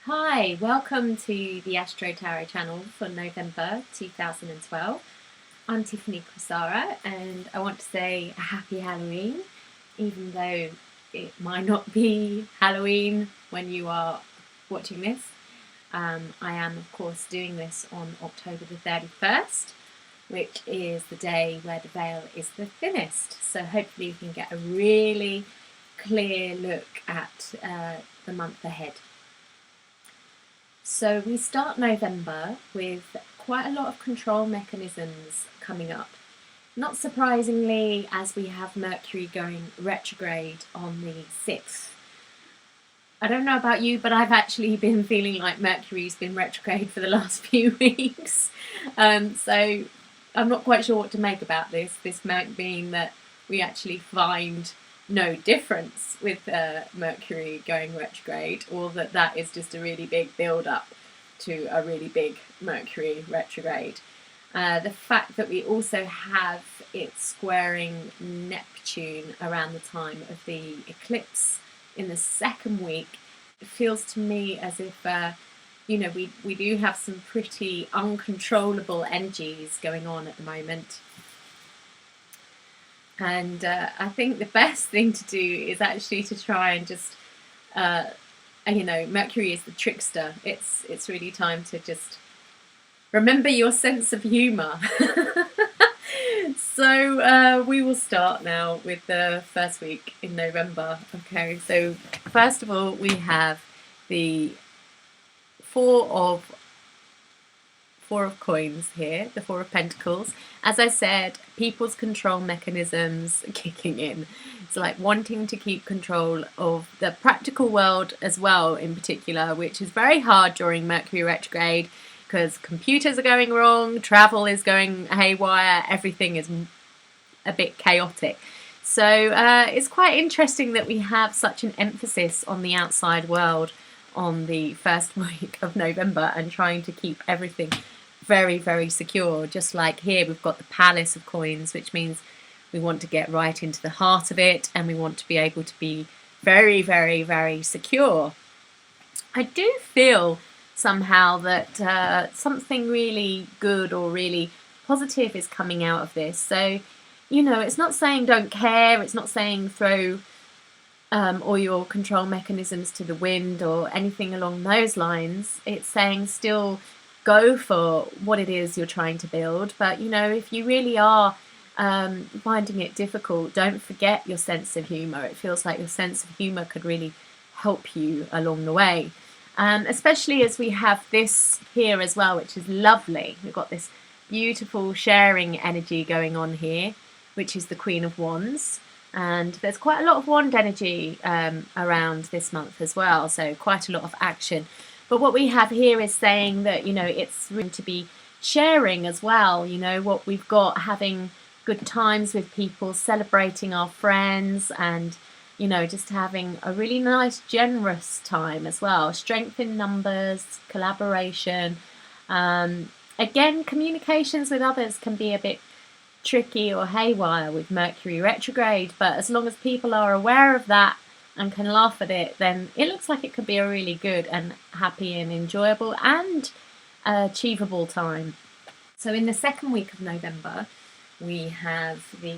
Hi, welcome to the AstroTarotChannel for November 2012. I'm Tiffany Crosara and I want to say a happy Halloween, even though it might not be Halloween when you are watching this. I am, of course, doing this on October the 31st, which is the day where the veil is the thinnest. So hopefully you can get a really clear look at the month ahead. So we start November with quite a lot of control mechanisms coming up. Not surprisingly, as we have Mercury going retrograde on the 6th. I don't know about you, but I've actually been feeling like Mercury's been retrograde for the last few weeks. So I'm not quite sure what to make about this. This might mean that we actually find no difference with Mercury going retrograde, or that is just a really big build up to a really big Mercury retrograde. The fact that we also have it squaring Neptune around the time of the eclipse in the second week, it feels to me as if we do have some pretty uncontrollable energies going on at the moment. And I think the best thing to do is actually to try and just, Mercury is the trickster. It's really time to just remember your sense of humour. So we will start now with the first week in November. Okay, so first of all we have the Four of Coins here, the Four of Pentacles. As I said, people's control mechanisms kicking in. It's like wanting to keep control of the practical world as well, in particular, which is very hard during Mercury retrograde because computers are going wrong, travel is going haywire, everything is a bit chaotic. So it's quite interesting that we have such an emphasis on the outside world on the first week of November and trying to keep everything very, very secure. Just like here, we've got the Palace of Coins, which means we want to get right into the heart of it and we want to be able to be very, very, very secure. I do feel somehow that something really good or really positive is coming out of this. So, it's not saying don't care, it's not saying throw all your control mechanisms to the wind or anything along those lines. It's saying still go for what it is you're trying to build. But, if you really are finding it difficult, don't forget your sense of humour. It feels like your sense of humour could really help you along the way. Especially as we have this here as well, which is lovely. We've got this beautiful sharing energy going on here, which is the Queen of Wands. And there's quite a lot of wand energy around this month as well, so quite a lot of action. But what we have here is saying that, it's room to be sharing as well, what we've got, having good times with people, celebrating our friends, and, just having a really nice, generous time as well. Strength in numbers, collaboration. Again, communications with others can be a bit tricky or haywire with Mercury retrograde, but as long as people are aware of that and can laugh at it, then it looks like it could be a really good and happy and enjoyable and achievable time. So in the second week of November we have the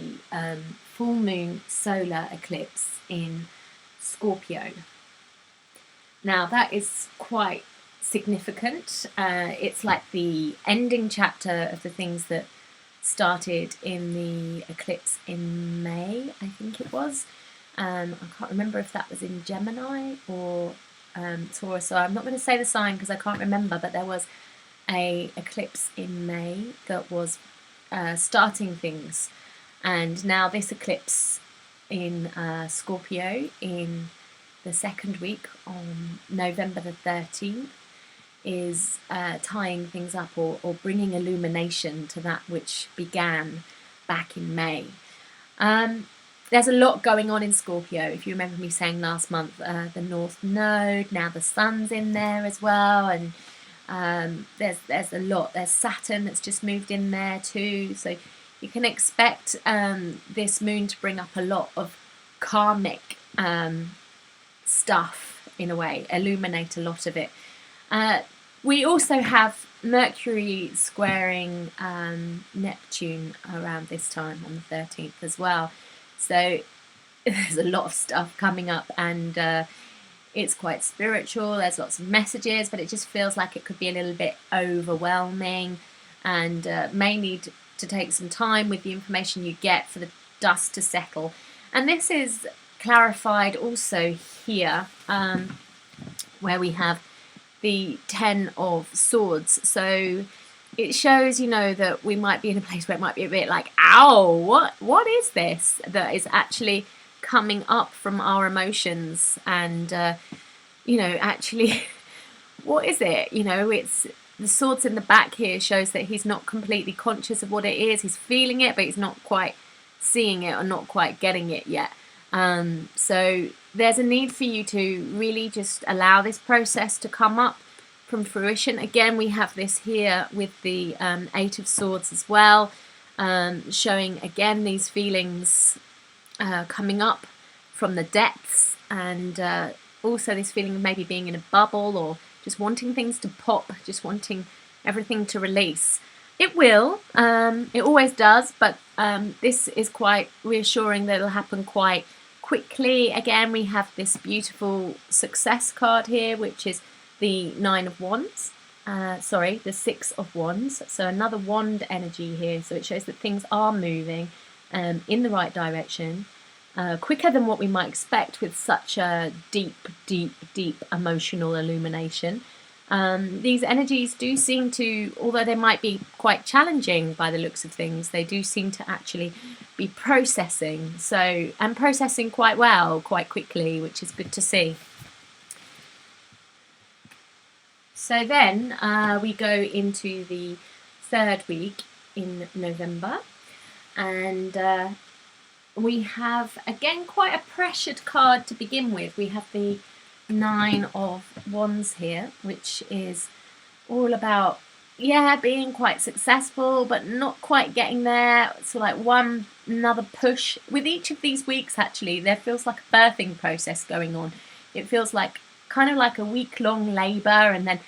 full moon solar eclipse in Scorpio. Now that is quite significant. It's like the ending chapter of the things that started in the eclipse in May, I think it was. I can't remember if that was in Gemini or Taurus, so I'm not going to say the sign because I can't remember, but there was a eclipse in May that was starting things, and now this eclipse in Scorpio in the second week on November the 13th is tying things up or bringing illumination to that which began back in May. There's a lot going on in Scorpio. If you remember me saying last month, the North Node, now the Sun's in there as well, and there's a lot. There's Saturn that's just moved in there too, so you can expect this moon to bring up a lot of karmic stuff in a way, illuminate a lot of it. We also have Mercury squaring Neptune around this time on the 13th as well. So there's a lot of stuff coming up, and it's quite spiritual. There's lots of messages, but it just feels like it could be a little bit overwhelming, and may need to take some time with the information you get for the dust to settle. And this is clarified also here, where we have the 10 of Swords. So it shows, you know, that we might be in a place where it might be a bit like, ow, what is this that is actually coming up from our emotions? And you know, actually what is it? You know, it's the Swords in the back here shows that he's not completely conscious of what it is. He's feeling it, but he's not quite seeing it or not quite getting it yet. So there's a need for you to really just allow this process to come up from fruition. Again, we have this here with the 8 of Swords as well, showing again these feelings coming up from the depths, and also this feeling of maybe being in a bubble or just wanting things to pop, just wanting everything to release. It will, it always does, but this is quite reassuring that it'll happen quite quickly. Again, we have this beautiful success card here, which is the 9 of Wands, sorry, the 6 of Wands. So another wand energy here. So it shows that things are moving in the right direction, quicker than what we might expect with such a deep emotional illumination. These energies do seem to, although they might be quite challenging by the looks of things, they do seem to actually be processing. So, and processing quite well, quite quickly, which is good to see. So then we go into the 3rd week in November, and we have again quite a pressured card to begin with. We have the 9 of Wands here, which is all about, yeah, being quite successful but not quite getting there. So like another push with each of these weeks. Actually, there feels like a birthing process going on. It feels like kind of like a week-long labor, and then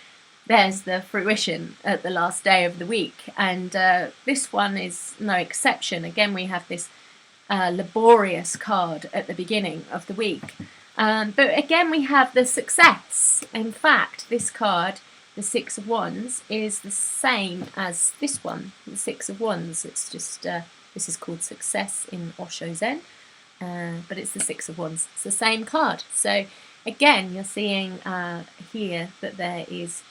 there's the fruition at the last day of the week, and this one is no exception. Again, we have this laborious card at the beginning of the week. But again, we have the success. In fact, this card, the 6 of Wands, is the same as this one, the 6 of Wands. It's just, this is called Success in Osho Zen, but it's the 6 of Wands. It's the same card. So again, you're seeing here that there is,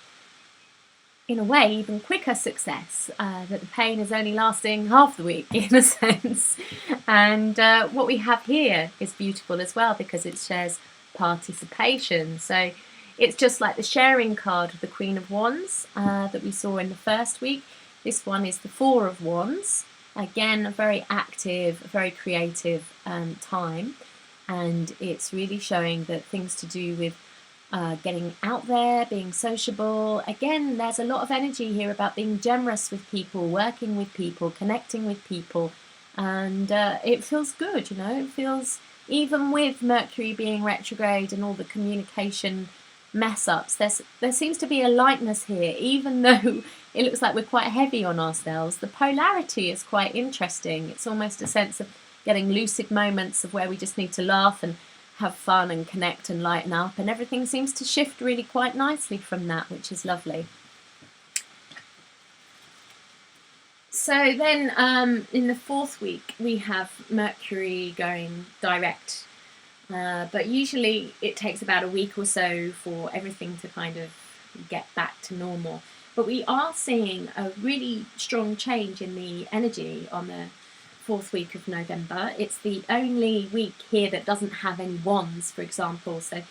in a way, even quicker success, that the pain is only lasting half the week, in a sense. And what we have here is beautiful as well, because it shares participation. So it's just like the sharing card of the Queen of Wands that we saw in the first week. This one is the 4 of Wands. Again, a very active, very creative time. And it's really showing that things to do with getting out there, being sociable. Again, there's a lot of energy here about being generous with people, working with people, connecting with people, and it feels good, you know. It feels, even with Mercury being retrograde and all the communication mess-ups, there seems to be a lightness here, even though it looks like we're quite heavy on ourselves. The polarity is quite interesting. It's almost a sense of getting lucid moments of where we just need to laugh and have fun and connect and lighten up, and everything seems to shift really quite nicely from that, which is lovely. So then in the 4th week we have Mercury going direct, but usually it takes about a week or so for everything to kind of get back to normal. But we are seeing a really strong change in the energy on the 4th week of November. It's the only week here that doesn't have any wands, for example, so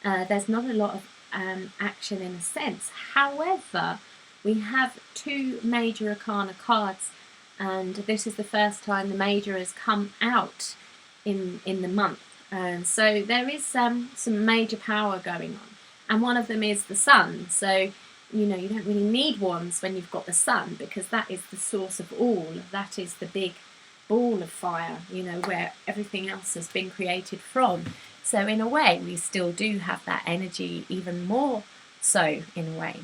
there's not a lot of action in a sense. However, we have 2 major arcana cards, and this is the first time the major has come out in the month, and so there is some major power going on, and one of them is the sun. So you know, you don't really need wands when you've got the sun, because that is the source of all. That is the big ball of fire, you know, where everything else has been created from. So in a way, we still do have that energy, even more so in a way.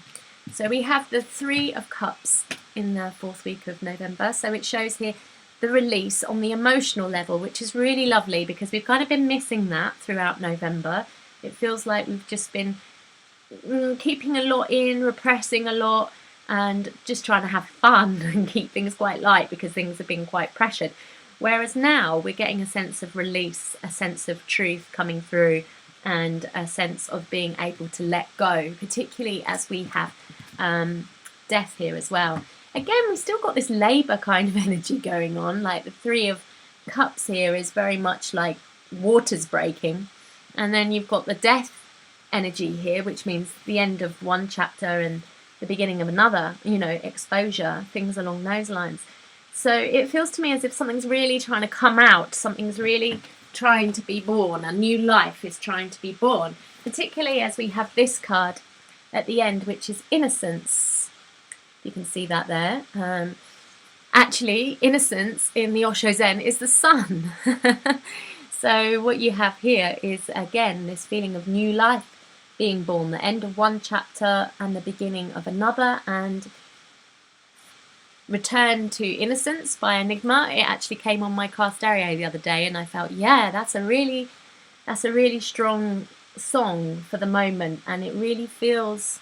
So we have the Three of Cups in the 4th week of November. So it shows here the release on the emotional level, which is really lovely because we've kind of been missing that throughout November. It feels like we've just been keeping a lot in, repressing a lot, and just trying to have fun and keep things quite light because things have been quite pressured. Whereas now we're getting a sense of release, a sense of truth coming through, and a sense of being able to let go, particularly as we have death here as well. Again, we've still got this labour kind of energy going on, like the Three of Cups here is very much like water's breaking, and then you've got the death energy here, which means the end of one chapter and the beginning of another, you know, exposure, things along those lines. So it feels to me as if something's really trying to come out, something's really trying to be born, a new life is trying to be born, particularly as we have this card at the end, which is innocence. You can see that there. Actually, innocence in the Osho Zen is the sun. So what you have here is, again, this feeling of new life being born, the end of one chapter and the beginning of another, and Return to Innocence by Enigma. It actually came on my car stereo the other day, and I felt, yeah, that's a really strong song for the moment, and it really feels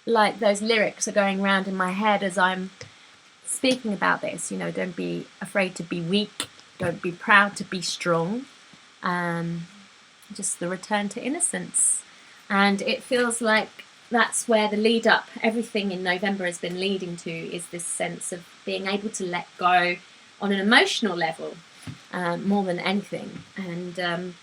like those lyrics are going around in my head as I'm speaking about this. You know, don't be afraid to be weak, don't be proud to be strong. Just the return to innocence. And it feels like that's where the lead up, everything in November has been leading to, is this sense of being able to let go on an emotional level, more than anything. And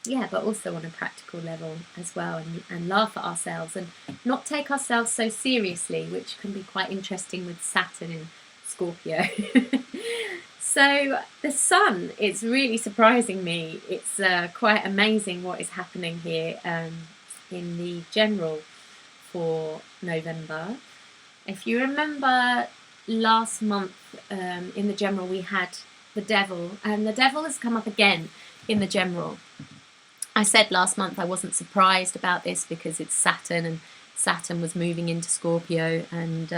yeah, but also on a practical level as well, and laugh at ourselves and not take ourselves so seriously, which can be quite interesting with Saturn in Scorpio. So the sun is really surprising me. It's quite amazing what is happening here in the general for November. If you remember last month in the general we had the devil, and the devil has come up again in the general. I said last month I wasn't surprised about this because it's Saturn, and Saturn was moving into Scorpio, and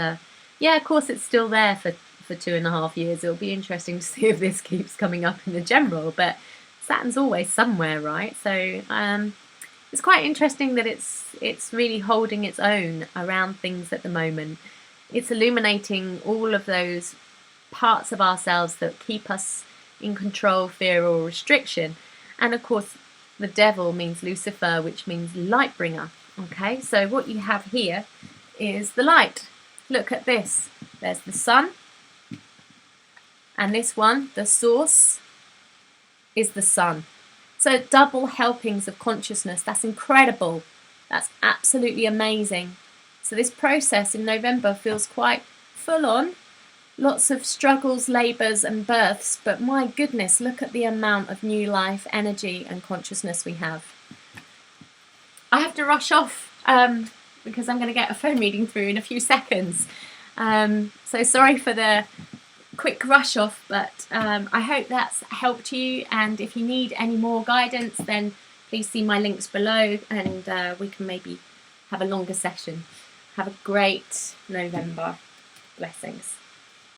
yeah, of course it's still there for 2.5 years. It'll be interesting to see if this keeps coming up in the general, but Saturn's always somewhere, right? So it's quite interesting that it's really holding its own around things at the moment. It's illuminating all of those parts of ourselves that keep us in control, fear, or restriction. And of course, the devil means Lucifer, which means light bringer. Okay, so what you have here is the light. Look at this. There's the sun. And this one, the source, is the sun. So double helpings of consciousness. That's incredible. That's absolutely amazing. So this process in November feels quite full on. Lots of struggles, labours and births. But my goodness, look at the amount of new life, energy and consciousness we have. I have to rush off because I'm going to get a phone reading through in a few seconds. So sorry for the quick rush off, but I hope that's helped you, and if you need any more guidance then please see my links below, and we can maybe have a longer session. Have a great November. Blessings.